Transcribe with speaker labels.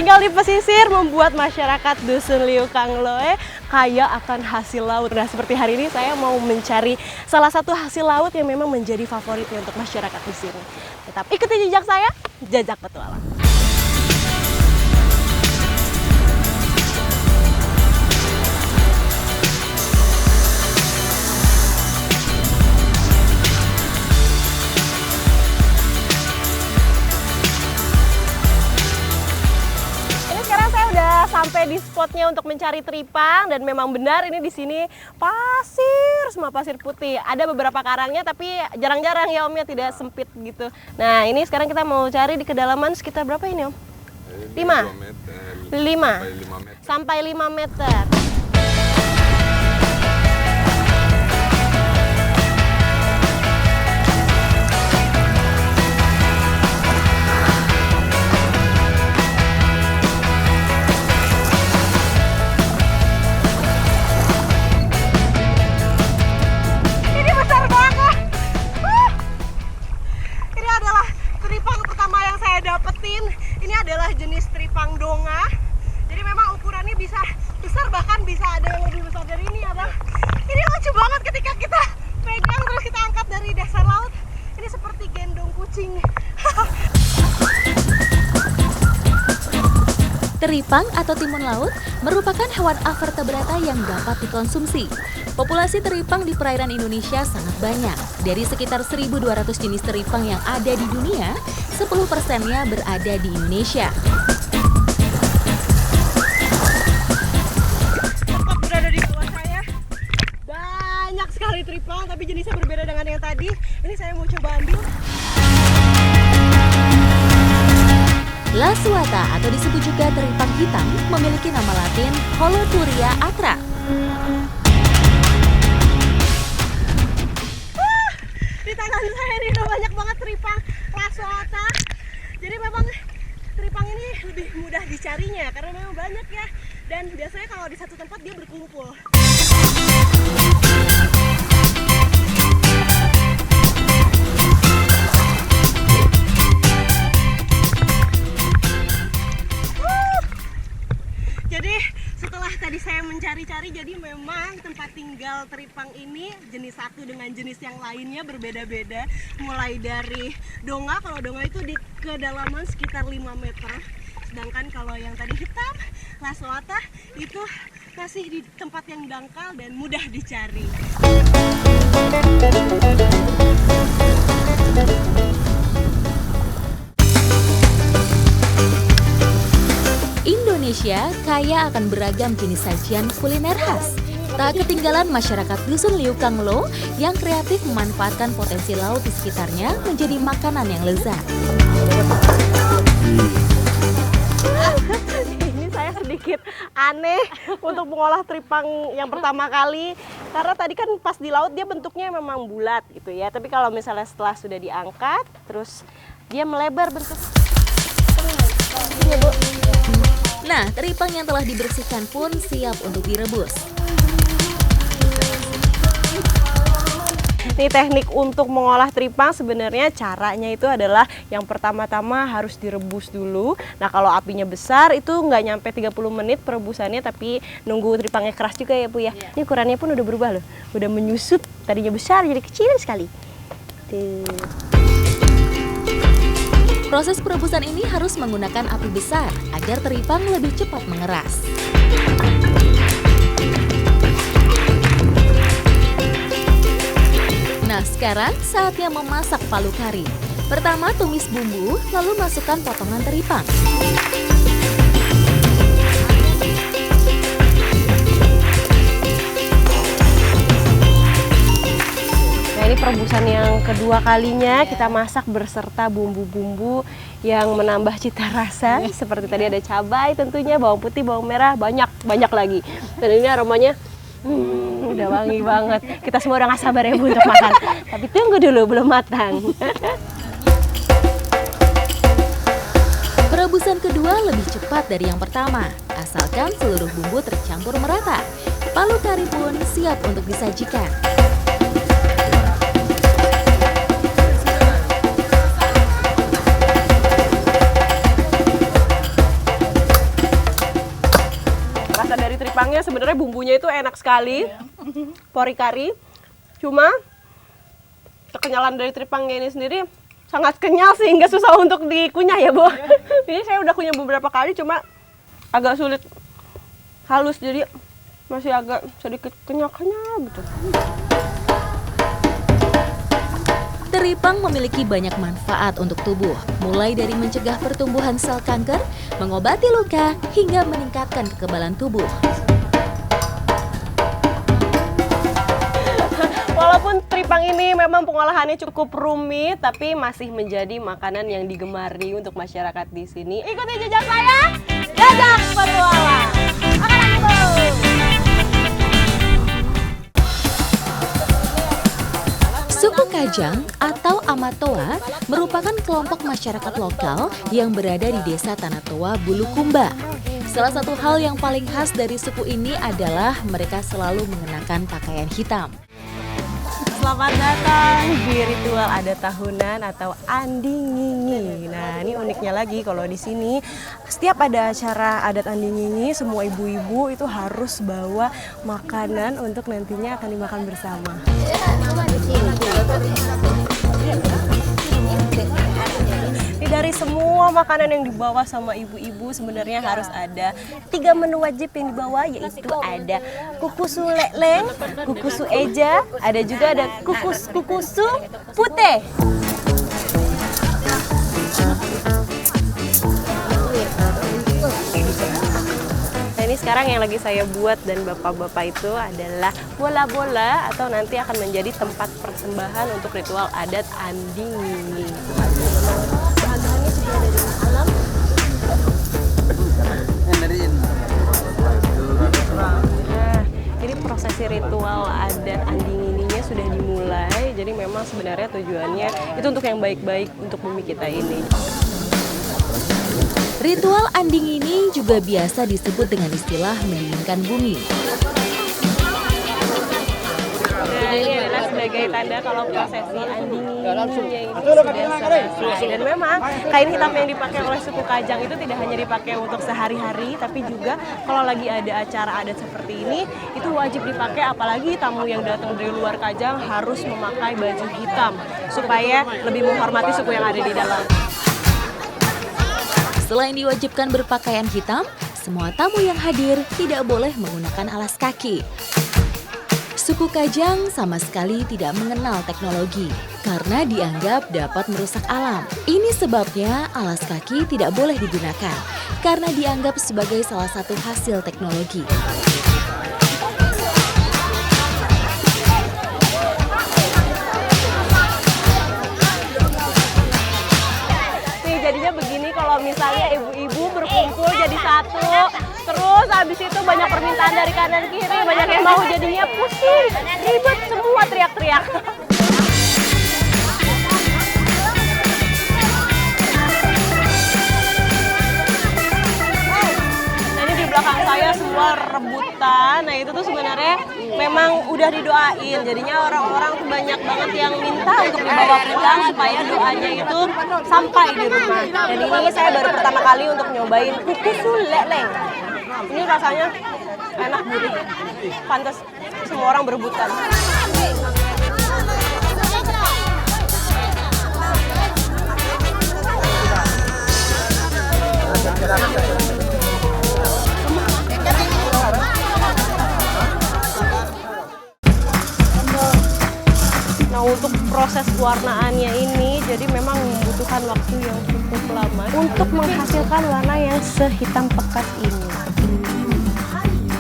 Speaker 1: tinggal di pesisir membuat masyarakat Dusun Liu Kangloe kaya akan hasil laut. Nah, seperti hari ini saya mau mencari salah satu hasil laut yang memang menjadi favoritnya untuk masyarakat di sini. Tetap ikuti jejak saya, Jajak Petualang. Sampai di spotnya untuk mencari teripang dan memang benar ini di sini pasir, semua pasir putih. Ada beberapa karangnya tapi jarang-jarang ya Om ya, tidak sempit gitu. Nah ini sekarang kita mau cari di kedalaman sekitar berapa ini Om? 5 sampai 5 meter. Ini adalah jenis teripang donga. Jadi memang ukurannya bisa besar, bahkan bisa ada yang lebih besar dari ini ya Bang. Ini lucu banget ketika kita pegang terus kita angkat dari dasar laut. Ini seperti gendong kucing.
Speaker 2: Teripang atau timun laut merupakan hewan avertebrata yang dapat dikonsumsi. Populasi teripang di perairan Indonesia sangat banyak. Dari sekitar 1.200 jenis teripang yang ada di dunia, 10%-nya berada di Indonesia.
Speaker 1: Tepat berada di bawah saya, banyak sekali teripang, tapi jenisnya berbeda dengan yang tadi. Ini saya mau coba ambil.
Speaker 2: Lasuata atau disebut juga teripang hitam memiliki nama latin Holoturia atra.
Speaker 1: Di tangan saya ini udah banyak banget teripang lasuata. Jadi memang teripang ini lebih mudah dicarinya karena memang banyak ya. Dan biasanya kalau di satu tempat dia berkumpul. Jadi setelah tadi saya mencari-cari, jadi memang tempat tinggal teripang ini jenis satu dengan jenis yang lainnya berbeda-beda. Mulai dari donga, kalau donga itu di kedalaman sekitar 5 meter. Sedangkan kalau yang tadi hitam, lasuata itu masih di tempat yang dangkal dan mudah dicari.
Speaker 2: Indonesia kaya akan beragam jenis sajian kuliner khas. Tak ketinggalan masyarakat Dusun Liu Kanglo yang kreatif memanfaatkan potensi laut di sekitarnya menjadi makanan yang lezat.
Speaker 1: Ini saya sedikit aneh untuk mengolah teripang yang pertama kali. Karena tadi kan pas di laut dia bentuknya memang bulat gitu ya. Tapi kalau misalnya setelah sudah diangkat, terus dia melebar bentuk. Ini Bu.
Speaker 2: Nah, teripang yang telah dibersihkan pun siap untuk direbus.
Speaker 1: Ini teknik untuk mengolah teripang sebenarnya caranya itu adalah yang pertama-tama harus direbus dulu. Nah kalau apinya besar itu nggak nyampe 30 menit perebusannya, tapi nunggu teripangnya keras juga ya Bu ya. Ini ukurannya pun udah berubah loh, udah menyusut, tadinya besar jadi kecil sekali.
Speaker 2: Proses perebusan ini harus menggunakan api besar agar teripang lebih cepat mengeras. Nah, sekarang saatnya memasak palu kari. Pertama tumis bumbu, lalu masukkan potongan teripang.
Speaker 1: Nah ini perebusan yang kedua kalinya kita masak beserta bumbu-bumbu yang menambah cita rasa. Seperti tadi ada cabai tentunya, bawang putih, bawang merah, banyak lagi. Dan ini aromanya udah wangi banget. Kita semua udah gak sabar ya Bu untuk makan. Tapi tunggu dulu, belum matang.
Speaker 2: Perebusan kedua lebih cepat dari yang pertama, asalkan seluruh bumbu tercampur merata. Palu kari pun siap untuk disajikan.
Speaker 1: tripangnya sebenarnya bumbunya itu enak sekali, pori kari. Cuma kekenyalan dari tripangnya ini sendiri sangat kenyal sehingga susah untuk dikunyah ya, Bu. Ini saya udah kunyah beberapa kali, cuma agak sulit halus, jadi masih agak sedikit kenyal-kenyal gitu.
Speaker 2: Teripang memiliki banyak manfaat untuk tubuh, mulai dari mencegah pertumbuhan sel kanker, mengobati luka, hingga meningkatkan kekebalan tubuh.
Speaker 1: Walaupun teripang ini memang pengolahannya cukup rumit, tapi masih menjadi makanan yang digemari untuk masyarakat di sini. Ikuti jejak saya, jajak petualang. Makanan itu.
Speaker 2: Suku Kajang atau Amatoa merupakan kelompok masyarakat lokal yang berada di Desa Tanah Toa, Bulukumba. Salah satu hal yang paling khas dari suku ini adalah mereka selalu mengenakan pakaian hitam.
Speaker 1: Selamat datang di ritual adat tahunan atau Andingingi. Nah, ini uniknya lagi kalau di sini setiap ada acara adat Andingingi, semua ibu-ibu itu harus bawa makanan untuk nantinya akan dimakan bersama. Ini dari semua makanan yang dibawa sama ibu-ibu sebenarnya harus ada 3 menu wajib yang dibawa, yaitu ada kukusu leleng, kukusu eja, ada juga ada kukusu putih. Nah, ini sekarang yang lagi saya buat dan bapak-bapak itu adalah bola-bola atau nanti akan menjadi tempat persembahan untuk ritual adat Andingingi. Bahan-bahannya sudah ada di alam. Nah, ini prosesi ritual adat Andinginginya sudah dimulai. Jadi memang sebenarnya tujuannya itu untuk yang baik-baik untuk bumi kita ini.
Speaker 2: Ritual anding ini juga biasa disebut dengan istilah mendinginkan bumi.
Speaker 1: Nah, ini adalah sebagai tanda kalau prosesi andinginginya ini sudah selesai. Dan memang kain hitam yang dipakai oleh suku Kajang itu tidak hanya dipakai untuk sehari-hari, tapi juga kalau lagi ada acara adat seperti ini, itu wajib dipakai, apalagi tamu yang datang dari luar Kajang harus memakai baju hitam supaya lebih menghormati suku yang ada di dalam.
Speaker 2: Selain diwajibkan berpakaian hitam, semua tamu yang hadir tidak boleh menggunakan alas kaki. Suku Kajang sama sekali tidak mengenal teknologi karena dianggap dapat merusak alam. Ini sebabnya alas kaki tidak boleh digunakan karena dianggap sebagai salah satu hasil teknologi.
Speaker 1: Jadinya begini, kalau misalnya ibu-ibu berkumpul jadi satu, terus habis itu banyak permintaan dari kanan kiri, banyak yang mau, jadinya pusing, ribet semua, teriak-teriak. Nah, ini di belakang saya semua rebutan. Nah, itu tuh sebenarnya memang udah didoain, jadinya orang-orang tuh banyak banget yang minta untuk dibawa pulang supaya doanya itu sampai di rumah. Dan ini saya baru pertama kali untuk nyobain kukusu leleng. Ini rasanya enak, gurih, pantas semua orang berebutan. Nah, untuk proses pewarnaannya ini jadi memang membutuhkan waktu yang cukup lama untuk menghasilkan warna yang sehitam pekat ini.